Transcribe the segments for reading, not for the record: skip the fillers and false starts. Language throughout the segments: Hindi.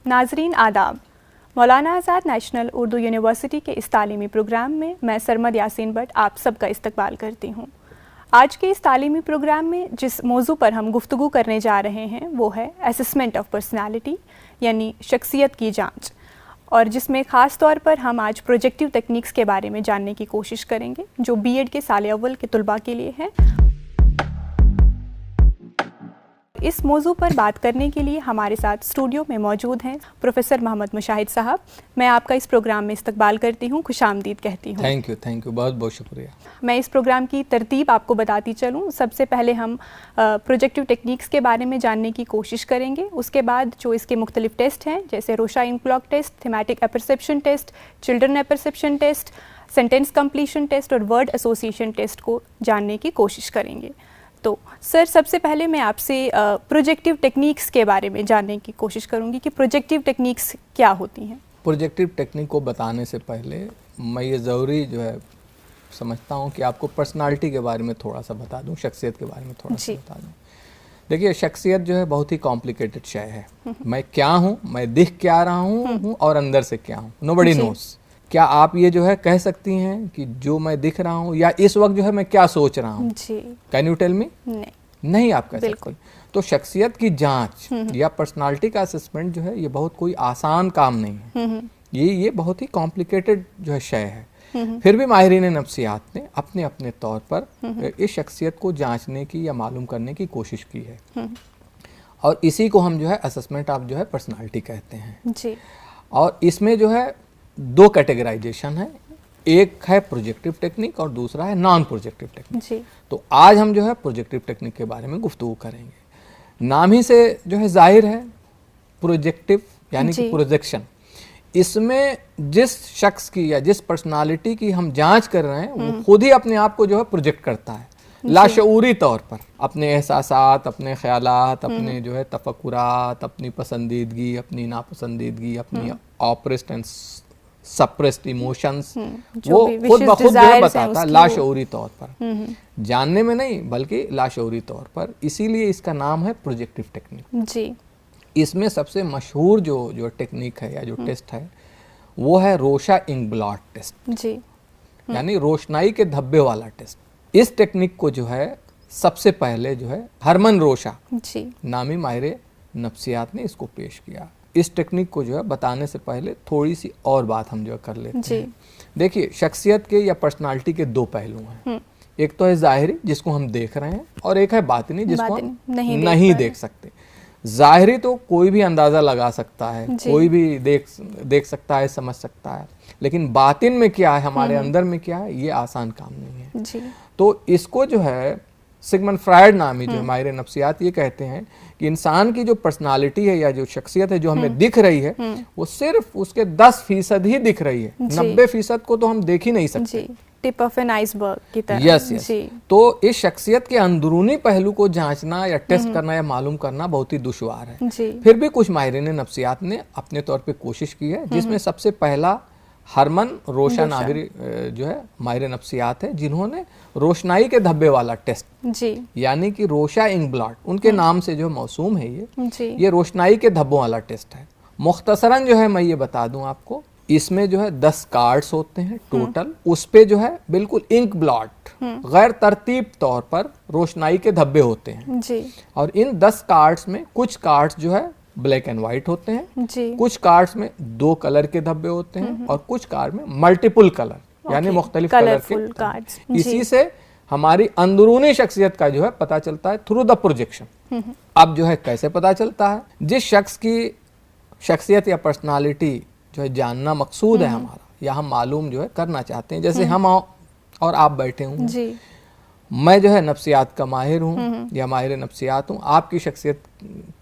नाजरीन आदाब। मौलाना आज़ाद नेशनल उर्दू यूनिवर्सिटी के इस तालीमी प्रोग्राम में मैं सरमद यासीन भट्ट आप सबका इस्तकबाल करती हूँ। आज के इस तालीमी प्रोग्राम में जिस मौजू पर हम गुफ्तगू करने जा रहे हैं वो है असेसमेंट ऑफ पर्सनालिटी यानी शख्सियत की जांच, और जिसमें ख़ास तौर पर हम आज प्रोजेक्टिव टेक्निक्स के बारे में जानने की कोशिश करेंगे जो बीएड के साल अव्वल के तुलबा के लिए है। इस मौजू पर बात करने के लिए हमारे साथ स्टूडियो में मौजूद हैं प्रोफेसर मोहम्मद मुशाहिद साहब। मैं आपका इस प्रोग्राम में इस्तकबाल करती हूँ, खुशामदीद कहती हूँ। थैंक यू, बहुत बहुत शुक्रिया। मैं इस प्रोग्राम की तरतीब आपको बताती चलूँ। सबसे पहले हम प्रोजेक्टिव टेक्निक्स के बारे में जानने की कोशिश करेंगे। उसके बाद जो इसके मुख्तलिफ टेस्ट हैं जैसे Rorschach inkblot test, thematic apperception test, children apperception test, sentence completion test और वर्ड एसोसिएशन टेस्ट को जानने की कोशिश करेंगे। तो सर, सबसे पहले मैं आपसे प्रोजेक्टिव टेक्निक्स के बारे में जानने की कोशिश करूंगी कि प्रोजेक्टिव टेक्निक्स क्या होती हैं। प्रोजेक्टिव टेक्निक को बताने से पहले मैं ये ज़रूरी जो है समझता हूँ कि आपको पर्सनालिटी के बारे में थोड़ा सा बता दूँ, शख्सियत के बारे में थोड़ा सा बता दूँ। देखिए, शख्सियत जो है बहुत ही कॉम्प्लिकेटेड शय है। मैं क्या हूँ, मैं दिख क्या रहा हूँ और अंदर से क्या हूँ, नोबडी नोस। क्या आप ये जो है कह सकती हैं कि जो मैं दिख रहा हूँ या इस वक्त जो है मैं क्या सोच रहा हूँ? Can you tell me? नहीं आप कह सकते। तो शख्सियत की जांच या पर्सनालिटी का असेसमेंट जो है ये बहुत कोई आसान काम नहीं है। ये बहुत ही कॉम्प्लिकेटेड जो है शय है। फिर भी माहिरीन नफ्सियात ने अपने अपने तौर पर इस शख्सियत को जांचने की या मालूम करने की कोशिश की है, और इसी को हम जो है असेसमेंट ऑफ जो है पर्सनालिटी कहते हैं जी। और इसमें जो है दो कैटेगराइजेशन है, एक है प्रोजेक्टिव टेक्निक और दूसरा है नॉन प्रोजेक्टिव टेक्निक जी। तो आज हम जो है प्रोजेक्टिव टेक्निक के बारे में गुफ्तगू करेंगे। नाम ही से जो है जाहिर है प्रोजेक्टिव यानी कि प्रोजेक्शन। इसमें जिस शख्स की या जिस पर्सनालिटी की हम जांच कर रहे हैं वो खुद ही अपने आप को जो है प्रोजेक्ट करता है लाशऊरी तौर पर, अपने एहसासात, अपने ख्यालात, अपने जो है तफक्कुरात, अपनी पसंदीदगी, अपनी नापसंदीदगी, अपनी ऑप्रेस्ड एंड सप्रेस्ड इमोशंस, वो खुद ब खुद जो है बताता है लाशऊरी तौर पर, जानने में नहीं बल्कि लाशऊरी तौर पर। इसीलिए इसका नाम है प्रोजेक्टिव टेक्निक जी। इसमें सबसे मशहूर जो टेक्निक है या जो टेस्ट है वो है रोशा इंकब्लॉट टेस्ट जी, यानी रोशनाई के धब्बे वाला टेस्ट। इस टेक्निक को जो है सबसे पहले जो है हरमन रोशा जी नामी माहिर नफ्सियात ने इसको पेश किया। इस टेक्निक को जो है बताने से पहले थोड़ी सी और बात हम जो है कर लेते हैं। देखिए, शख्सियत के या पर्सनालिटी के दो पहलू हैं। एक तो है जाहिरी जिसको हम देख रहे हैं, और एक है बातिनी जिसको हम नहीं देख सकते। जाहिरी तो कोई भी अंदाजा लगा सकता है, कोई भी देख सकता है, समझ सकता है, लेकिन बातिन में क्या है, हमारे अंदर में क्या है, ये आसान काम नहीं है जी। तो इसको जो है सिगमंड फ्रायड नामी जो माहिर नफ्सियात ये कहते हैं कि इंसान की जो पर्सनालिटी है या जो शख्सियत है जो हमें दिख रही है वो सिर्फ उसके 10% ही दिख रही है, 90% को तो हम देख ही नहीं सकते। टिप ऑफ एन आइसबर्ग की तरह। यस। तो इस शख्सियत के अंदरूनी पहलू को जांचना या टेस्ट करना या मालूम करना बहुत ही दुश्वार है। फिर भी कुछ माहिरीन नफ्सियात ने अपने तौर पे कोशिश की है, जिसमें सबसे पहला हरमन रोशा नामी जो है माहिर नफ्सियात है, जिन्होंने रोशनाई के धब्बे वाला टेस्ट जी यानी कि रोशा इंकब्लॉट, उनके नाम से जो मौसूम है ये रोशनाई के धब्बों वाला टेस्ट है। मुख्तसरन जो है मैं ये बता दूं आपको, इसमें जो है 10 कार्ड्स होते हैं टोटल। उस पे जो है बिल्कुल इंक ब्लॉट गैर तरतीब तौर पर रोशनाई के धब्बे होते हैं जी। और इन 10 कार्ड्स में कुछ कार्ड्स जो है ब्लैक एंड व्हाइट होते हैं जी। कुछ कार्ड्स में 2 कलर के धब्बे होते हैं और कुछ कार्ड में मल्टीपल कलर यानी मुख्तलिफ कलर के कार्ड्स। इसी से हमारी अंदरूनी शख्सियत का जो है पता चलता है थ्रू द प्रोजेक्शन। अब जो है कैसे पता चलता है? जिस शख्स की शख्सियत या पर्सनालिटी जो है जानना मकसूद है हमारा, या हम मालूम जो है करना चाहते हैं, जैसे हम और आप बैठे हूँ जी। मैं जो है नफ्सियात का माहिर हूँ या माहिर नफ्सियात हूँ, आपकी शख्सियत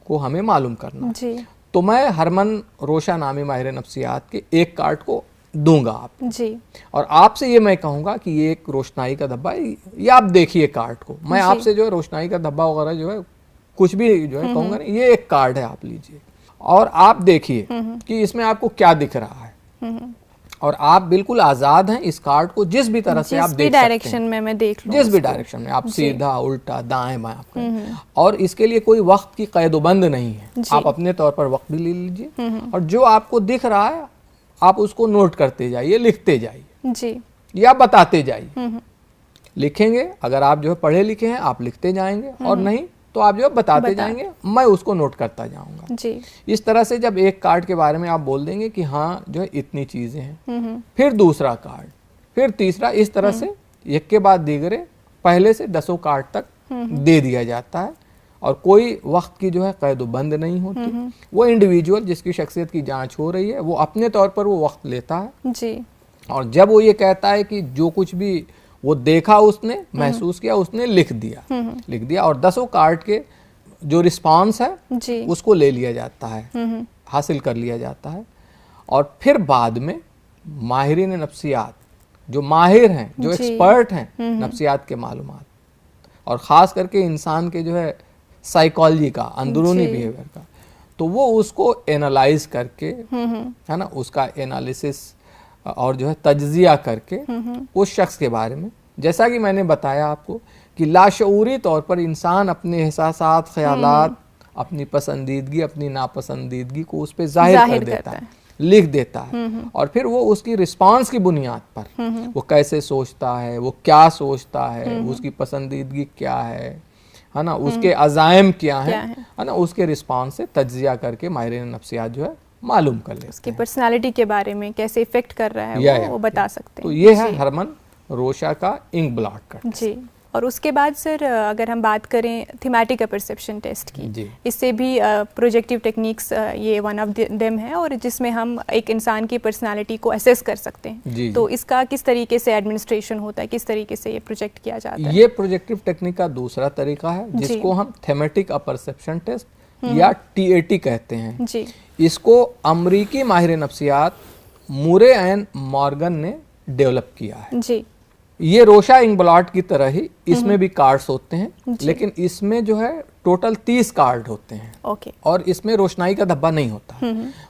को हमें मालूम करना जी। तो मैं हरमन रोशा नामी माहिर नफ्सियात के एक कार्ड को दूंगा आप जी। और आपसे ये मैं कहूँगा कि ये एक रोशनाई का धब्बा है, ये आप देखिए कार्ड को। मैं आपसे जो है रोशनाई का धब्बा वगैरह जो है कुछ भी जो है कहूँगा नहीं, ये एक कार्ड है, आप लीजिए और आप देखिए कि इसमें आपको क्या दिख रहा है। और आप बिल्कुल आज़ाद हैं इस कार्ड को जिस भी तरह से आप देख सकते हैं, डायरेक्शन में मैं देख लूं, जिस भी डायरेक्शन में आप सीधा उल्टा दाएं बाएं आप और इसके लिए कोई वक्त की कैदोबंद नहीं है। आप अपने तौर पर वक्त भी ले लीजिए और जो आपको दिख रहा है आप उसको नोट करते जाइए, लिखते जाइए जी, या बताते जाइए। लिखेंगे, अगर आप जो है पढ़े लिखे हैं आप लिखते जाएंगे और नहीं तो आप जो है बताते जाएंगे, मैं उसको नोट करता जाऊंगा जी। इस तरह से जब एक कार्ड के बारे में आप बोल देंगे कि हाँ जो है इतनी चीजें हैं, फिर दूसरा कार्ड, फिर तीसरा, इस तरह से एक के बाद दीगरे पहले से 10 कार्ड तक दे दिया जाता है और कोई वक्त की जो है कैदोबंद नहीं होती। वो इंडिविजुअल जिसकी शख्सियत की जांच हो रही है वो अपने तौर पर वो वक्त लेता है जी, और जब वो ये कहता है कि जो कुछ भी वो देखा उसने, महसूस किया, उसने लिख दिया और 10 कार्ड के जो रिस्पांस है जी, उसको ले लिया जाता है, हासिल कर लिया जाता है और फिर बाद में माहिरीन नफ्सियात जो माहिर हैं, जो एक्सपर्ट हैं नफ्सियात के मालूमात और ख़ास करके इंसान के जो है साइकोलॉजी का, अंदरूनी बिहेवियर का, तो वो उसको एनालाइज करके है ना, उसका एनालिसिस और जो है तज्जिया करके उस शख्स के बारे में, जैसा कि मैंने बताया आपको कि लाशऊरी तौर पर इंसान अपने एहसासात, ख्यालात, अपनी पसंदीदगी, अपनी नापसंदीदगी को उस पर जाहिर कर देता है, लिख देता है और फिर वो उसकी रिस्पांस की बुनियाद पर वो कैसे सोचता है, वो क्या सोचता है, उसकी पसंदीदगी क्या है ना, उसके अज़ाइम क्या है ना, उसके रिस्पांस से तज्जिया करके माहिरीन नफ्सियात जो है मालूम कर लेते हैं। उसकी पर्सनालिटी के बारे में कैसे इफेक्ट कर रहा है वो बता सकते हैं। तो ये है हरमन रोशा का इंक ब्लॉट का जी। और उसके बाद सर अगर हम बात करें थीमेटिक परसेप्शन टेस्ट की, इससे भी प्रोजेक्टिव टेक्निक्स ये वन ऑफ देम है और जिसमें हम एक इंसान की पर्सनालिटी को असेस कर सकते हैं। तो इसका किस तरीके से एडमिनिस्ट्रेशन होता है, किस तरीके से ये प्रोजेक्ट किया जाता है? ये प्रोजेक्टिव टेक्निक का दूसरा तरीका है जिसको हम थीमेटिक परसेप्शन टेस्ट या TAT कहते हैं जी। इसको अमरीकी माहिर नफ्सियात मूरे एंड मॉर्गन ने डेवलप किया है जी। ये रोशा इंक ब्लॉट की तरह ही इसमें भी कार्ड्स होते हैं, लेकिन इसमें जो है टोटल 30 कार्ड होते हैं। ओके। और इसमें रोशनाई का धब्बा नहीं होता,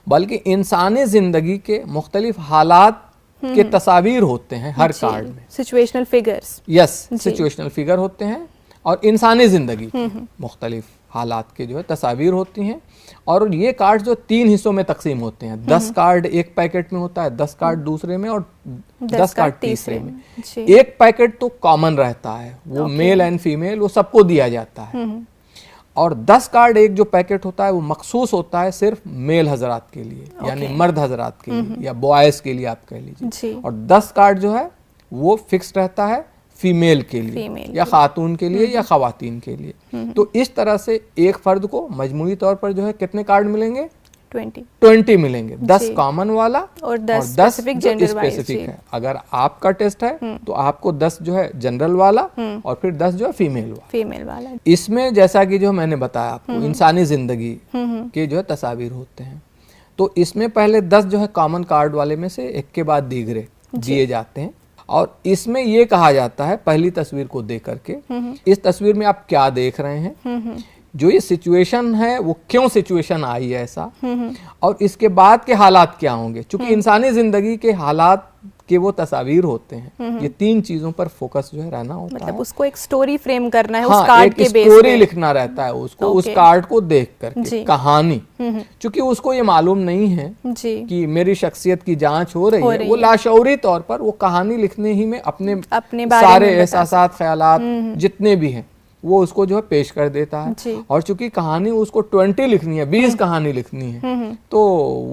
बल्कि इंसानी जिंदगी के मुख्तलिफ हालात के तस्वीर होते हैं हर कार्ड में। Situational figures. Yes, situational figure होते हैं और इंसानी जिंदगी मुख्तलिफ हालात के जो है तस्वीर होती हैं। और ये कार्ड जो 3 हिस्सों में तकसीम होते हैं, 10 कार्ड एक पैकेट में होता है, 10 कार्ड दूसरे में और 10 कार्ड तीसरे में। एक पैकेट तो कॉमन रहता है, वो मेल एंड फीमेल वो सबको दिया जाता है और 10 कार्ड एक जो पैकेट होता है वो मखसूस होता है सिर्फ मेल हजरात के लिए, यानी मर्द हजरात के लिए या बॉयज के लिए आप कह लीजिए, और 10 कार्ड जो है वो फिक्स रहता है फीमेल के लिए या खातून के लिए या खवातीन के लिए। तो इस तरह से एक फर्द को मजमूई तौर पर जो है कितने कार्ड मिलेंगे? 20 मिलेंगे, 10 कॉमन वाला और 10 स्पेसिफिक है। अगर आपका टेस्ट है तो आपको 10 जो है जनरल वाला और फिर 10 जो है फीमेल वाला। इसमें जैसा कि जो मैंने बताया आपको इंसानी जिंदगी के जो है तस्वीर होते हैं, तो इसमें पहले 10 जो है कॉमन कार्ड वाले में से एक के बाद दीगरे दिए जाते हैं और इसमें ये कहा जाता है पहली तस्वीर को देख करके, इस तस्वीर में आप क्या देख रहे हैं, जो ये सिचुएशन है वो क्यों सिचुएशन आई है ऐसा, और इसके बाद के हालात क्या होंगे। चूंकि इंसानी जिंदगी के हालात के वो तस्वीर होते हैं, ये 3 चीजों पर फोकस जो है रहना होता है। मतलब उसको एक स्टोरी फ्रेम करना है, उस कार्ड के बेस पे स्टोरी लिखना रहता है उसको, उस कार्ड को देख करके कहानी। चूंकि उसको ये मालूम नहीं है कि मेरी शख्सियत की जांच हो रही है, वो लाशऊरी तौर पर वो कहानी लिखने ही में अपने सारे एहसासात, ख्यालात जितने भी हैं वो उसको जो है पेश कर देता है। और चूंकि कहानी उसको 20 लिखनी है, 20 कहानी लिखनी है, तो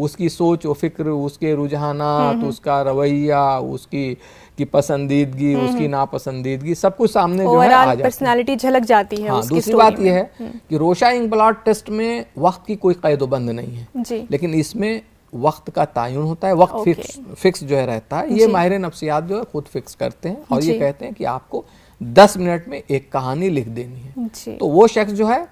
उसकी सोच व फिक्र, उसके रुझानात, उसका रवैया, उसकी पसंदीदगी, उसकी नापसंदीदगी, सब कुछ सामने जो है आ जाती है, पर्सनालिटी झलक जाती है। हाँ, दूसरी बात यह है कि रोशा इंक ब्लॉट टेस्ट में वक्त की कोई कैदोबंद नहीं है, लेकिन इसमें वक्त का तायुन होता है, वक्त फिक्स जो है रहता है। ये माहिर नफ्सियात जो है खुद फिक्स करते हैं और ये कहते हैं कि आपको 10 मिनट में एक कहानी लिख देनी है। तो वो शख्स जो है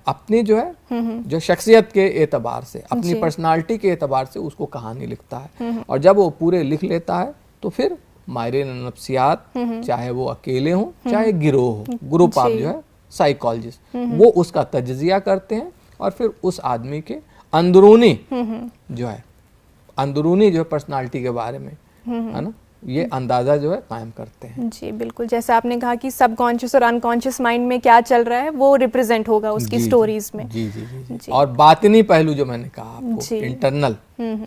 अपनी जो है जो शख्सियत के एतबार से, अपनी पर्सनालिटी के एतबार से उसको कहानी लिखता है और जब वो पूरे लिख लेता है तो फिर माहिर नफ्सियात, चाहे वो अकेले हों चाहे गिरोह हो, ग्रुप आप जो है साइकोलॉजिस्ट, वो उसका तज्जिया करते हैं और फिर उस आदमी के अंदरूनी जो है अंदरूनी जो है पर्सनालिटी के बारे में, है ना, ये अंदाज़ा जो है कायम करते हैं। जी बिल्कुल, जैसे आपने कहा कि सबकॉन्शियस और अनकॉन्शियस माइंड में क्या चल रहा है वो रिप्रेजेंट होगा उसकी स्टोरीज में। जी जी जी, जी। और बातिनी पहलू जो मैंने कहा आपको, इंटरनल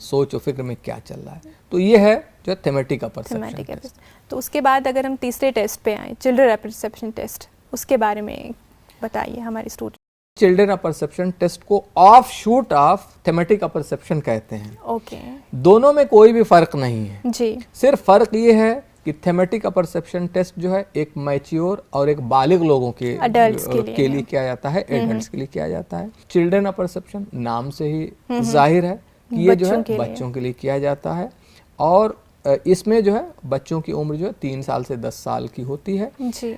सोच और फिक्र में क्या चल रहा है, तो ये है जो थेमेटिक परसेप्शन। तो उसके बाद अगर हम तीसरे टेस्ट पे आए, चिल्ड्रन परसेप्शन टेस्ट, उसके बारे में बताइए हमारे स्टूडेंट। चिल्ड्रन परसेप्शन टेस्ट को of shoot of thematic perception कहते हैं। ओके। दोनों में कोई भी फर्क नहीं है जी। सिर्फ फर्क ये है कि थेमेटिक परसेप्शन टेस्ट जो है एक मैच्योर और एक बालिग लोगों के लिए किया जाता है, एडल्ट्स के लिए किया जाता है। चिल्ड्रन परसेप्शन नाम से ही जाहिर है कि ये जो है बच्चों के लिए किया जाता है, और इसमें जो है बच्चों की उम्र जो है 3 साल से 10 साल की होती है। जी।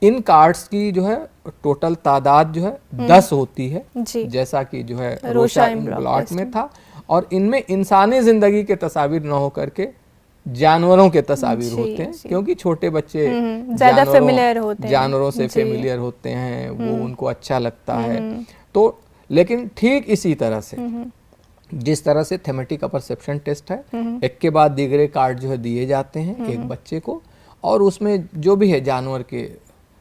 इन कार्ड्स की जो है टोटल तादाद जो है 10 होती है, जैसा कि जो है रोशाइन ब्लॉट में था, और इनमें इंसानी जिंदगी के तस्वीर न हो करके जानवरों के तस्वीर होते हैं, क्योंकि छोटे बच्चे ज्यादा फेमिलियर होते हैं, जानवरों से फेमिलियर होते हैं, वो उनको अच्छा लगता है। तो लेकिन ठीक इसी तरह से जिस तरह से थेमेटिक परसेप्शन टेस्ट है, एक के बाद दीगरे कार्ड जो है दिए जाते हैं एक बच्चे को, और उसमें जो भी है जानवर के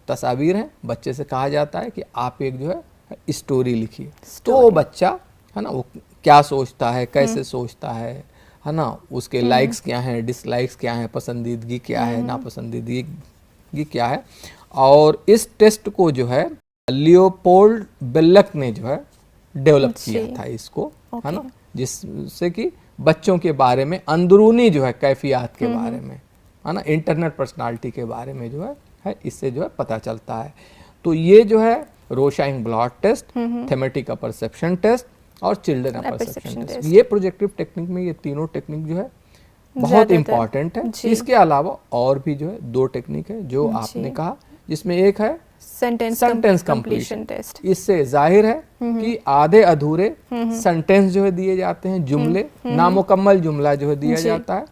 तस्वीर हैं, बच्चे से कहा जाता है कि आप एक जो है स्टोरी लिखिए। तो वो बच्चा है ना, वो क्या सोचता है, कैसे सोचता है ना, उसके लाइक्स क्या हैं, डिसलाइक्स क्या हैं, पसंदीदगी क्या है, नापसंदीदगी क्या है। और इस टेस्ट को जो है लियोपोल्ड बेल्लक ने जो है डेवलप किया था इसको, है ना, जिससे कि बच्चों के बारे में अंदरूनी जो है कैफियत के बारे में, है ना, इंटरनल पर्सनालिटी के बारे में जो है इससे जो है पता चलता है। तो ये जो है Rorschach blot test, thematic perception test और चिल्ड्रन परसेप्शन टेस्ट, ये प्रोजेक्टिव टेक्निक में ये तीनों टेक्निक जो है बहुत इंपॉर्टेंट है। इसके अलावा और भी जो है 2 टेक्निक है जो आपने कहा, जिसमें एक है सेंटेंस कंप्लीशन टेस्ट। इससे जाहिर है कि आधे अधूरे सेंटेंस जो है दिए जाते हैं, जुमले, नामुकम्मल जुमला जो है दिया जाता है,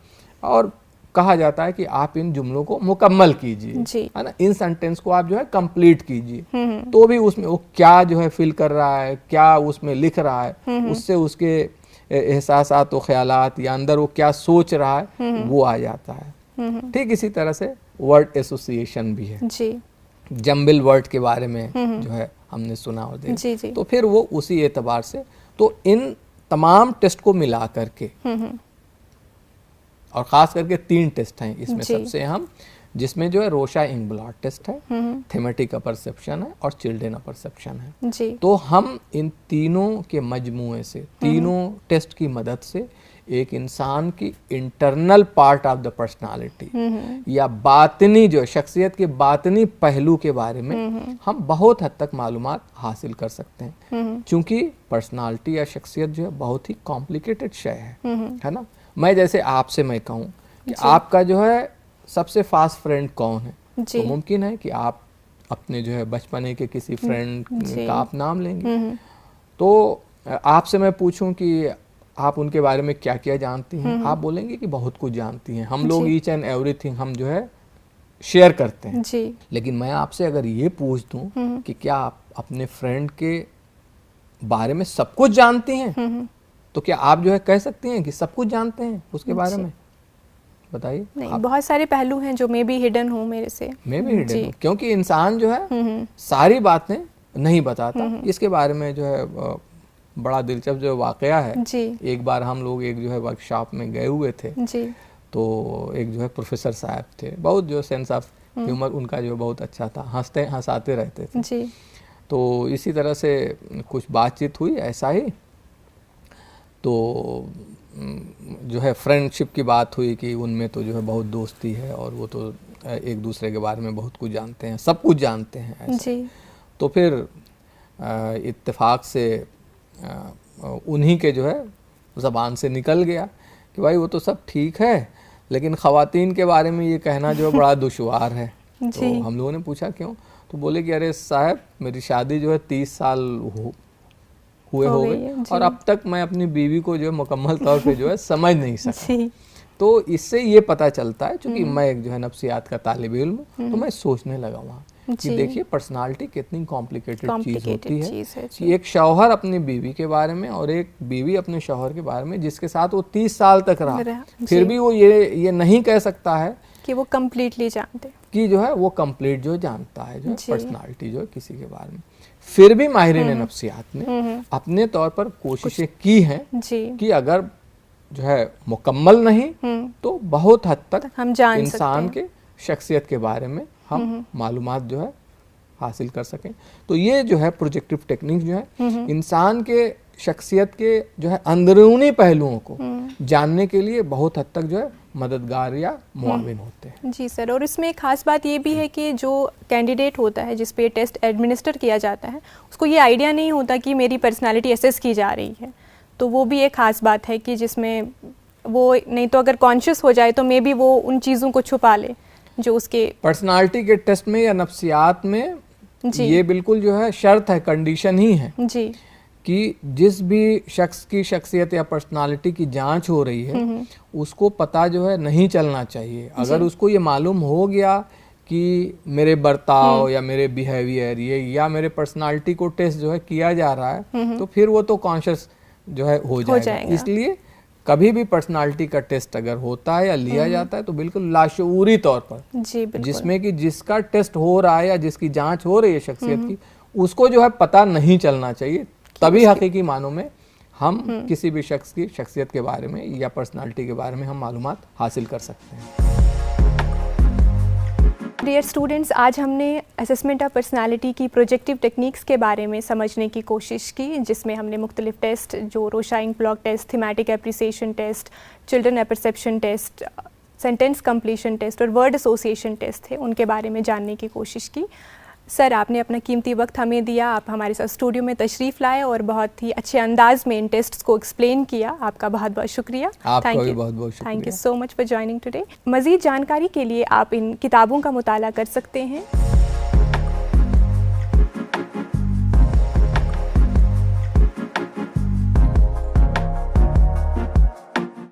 और कहा जाता है कि आप इन जुमलों को मुकम्मल कीजिए, है ना, इन सेंटेंस को आप जो है कंप्लीट कीजिए। तो भी उसमें वो क्या जो है फील कर रहा है, क्या उसमें लिख रहा है, उससे उसके एहसासात और ख्यालात या अंदर वो क्या सोच रहा है वो आ जाता है। ठीक इसी तरह से वर्ड एसोसिएशन भी है जी। जम्बिल वर्ड के बारे में जो है हमने सुना और देखा, तो फिर वो उसी एतबार से, तो इन तमाम टेस्ट को मिला करके, और खास करके 3 टेस्ट हैं इसमें सबसे अहम, जिसमें जो है रोशाइन ब्लॉट टेस्ट है, थेमेटिक परसेप्शन है और चिल्ड्रन परसेप्शन है जी। तो हम इन तीनों के मजमूए से, तीनों टेस्ट की मदद से एक इंसान की internal part of the personality या बातनी जो शख्सियत के बातनी पहलू के बारे में हम बहुत हद तक मालूमात हासिल कर सकते हैं, क्योंकि पर्सनालिटी या शख्सियत जो है बहुत ही कॉम्प्लिकेटेड शय है ना। मैं जैसे आपसे मैं कहूँ कि आपका जो है सबसे फास्ट फ्रेंड कौन है, तो मुमकिन है कि आप अपने जो है बचपने के किसी फ्रेंड का आप नाम लेंगे। तो आपसे मैं पूछूं कि आप उनके बारे में क्या क्या जानती हैं, आप बोलेंगे कि बहुत कुछ जानती हैं। हम लोग ईच एंड एवरीथिंग हम जो है शेयर करते हैं जी। लेकिन मैं आपसे अगर ये पूछ दूं कि क्या आप अपने फ्रेंड के बारे में सब कुछ जानती हैं, तो क्या आप जो है कह सकती हैं कि सब कुछ जानते हैं उसके बारे में? बताइए। नहीं, बहुत सारे पहलू हैं जो मे बी हिडन हो मेरे से, मे बी हिडन हो, क्योंकि इंसान जो है सारी बातें नहीं बताता। इसके बारे में जो है बड़ा दिलचस्प जो वाकया है जी। एक बार हम लोग एक जो है वर्कशॉप में गए हुए थे जी। तो एक जो है प्रोफेसर साहब थे, बहुत जो सेंस ऑफ ह्यूमर उनका जो बहुत अच्छा था, हंसाते रहते थे जी। तो इसी तरह से कुछ बातचीत हुई ऐसा ही, तो जो है फ्रेंडशिप की बात हुई कि उनमें तो जो है बहुत दोस्ती है और वो तो एक दूसरे के बारे में बहुत कुछ जानते हैं, सब कुछ जानते हैं ऐसे जी। तो फिर इत्तेफाक से उन्हीं के जो है ज़बान से निकल गया कि भाई वो तो सब ठीक है, लेकिन ख़वातीन के बारे में ये कहना जो बड़ा दुश्वार है। तो हम लोगों ने पूछा क्यों, तो बोले कि अरे साहब मेरी शादी जो है 30 साल हुए हो गई और अब तक मैं अपनी बीवी को जो है मुकम्मल तौर पे जो है समझ नहीं सका। तो इससे ये पता चलता है, चूँकि मैं एक जो है नफ्सियात का तालिब इल्म, तो मैं सोचने लगा वहाँ कि देखिए पर्सनालिटी कितनी कॉम्प्लिकेटेड चीज़ होती है चीज़ है कि एक शौहर अपनी बीवी के बारे में और एक बीवी अपने शौहर के बारे में जिसके साथ वो 30 साल तक रहा, फिर भी वो ये नहीं कह सकता है कि वो कंप्लीटली जानते कि जो है वो कंप्लीट जो जानता है जो पर्सनालिटी जो है किसी के बारे में। फिर भी माहिरीन नफ्सियात ने अपने तौर पर कोशिशें की हैं कि अगर जो है मुकम्मल नहीं तो बहुत हद तक हम जान इंसान के शख्सियत के बारे में हम मालूमात जो है हासिल कर सकें। तो ये जो है प्रोजेक्टिव टेक्निक जो है इंसान के शख्सियत के जो है अंदरूनी पहलुओं को जानने के लिए बहुत हद तक जो है मददगार या मुआविन होते हैं। जी सर, और इसमें एक खास बात ये भी है कि जो कैंडिडेट होता है जिस पे टेस्ट एडमिनिस्टर किया जाता है उसको ये आइडिया नहीं होता कि मेरी पर्सनालिटी असेस की जा रही है। तो वो भी एक खास बात है कि जिसमें वो नहीं तो अगर कॉन्शियस हो जाए तो मे बी वो उन चीज़ों को छुपा ले जो उसके पर्सनालिटी के टेस्ट में या नफ्सियात में ये बिल्कुल जो है शर्त है, कंडीशन ही है जी कि जिस भी शख्स की शख्सियत या पर्सनालिटी की जांच हो रही है उसको पता जो है नहीं चलना चाहिए। अगर उसको ये मालूम हो गया कि मेरे बर्ताव या मेरे बिहेवियर ये या मेरे पर्सनालिटी को टेस्ट जो है किया जा रहा है तो फिर वो तो कॉन्शियस जो है हो जाएगा। इसलिए कभी भी पर्सनालिटी का टेस्ट अगर होता है या लिया जाता है तो बिल्कुल लाशऊरी तौर पर जिसमें कि जिसका टेस्ट हो रहा है या जिसकी जांच हो रही है शख्सियत की उसको जो है पता नहीं चलना चाहिए। तभी हकीकी मानों में हम किसी भी शख्स की शख्सियत के बारे में या पर्सनालिटी के बारे में हम मालूमात हासिल कर सकते हैं। डियर स्टूडेंट्स, आज हमने असेसमेंट ऑफ पर्सनालिटी की प्रोजेक्टिव टेक्निक्स के बारे में समझने की कोशिश की, जिसमें हमने मुख्तलिफ टेस्ट जो Rorschach ink blot test, thematic apperception test, children apperception test, sentence completion test और वर्ड एसोसिएशन टेस्ट थे उनके बारे में जानने की कोशिश की। सर, आपने अपना कीमती वक्त हमें दिया, आप हमारे साथ स्टूडियो में तशरीफ़ लाए और बहुत ही अच्छे अंदाज में इन टेस्ट्स को एक्सप्लेन किया। आपका बहुत बहुत शुक्रिया। आपका भी बहुत बहुत शुक्रिया। Thank you so much for joining today. मज़ीद जानकारी के लिए आप इन किताबों का मुताला कर सकते हैं।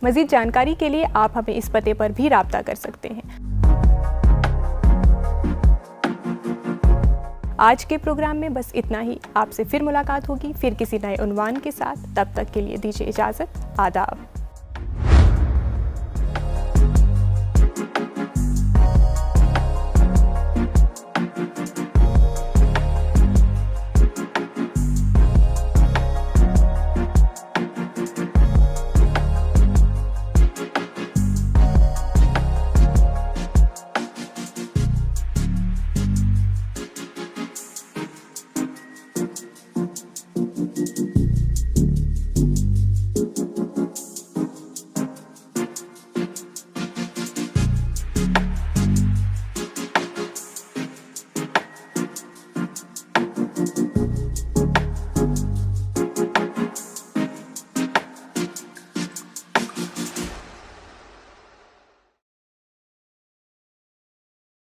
मज़ीद जानकारी के लिए आप हमें इस पते पर भी राब्ता कर सकते हैं। आज के प्रोग्राम में बस इतना ही। आपसे फिर मुलाकात होगी फिर किसी नए उन्वान के साथ। तब तक के लिए दीजिए इजाज़त। आदाब।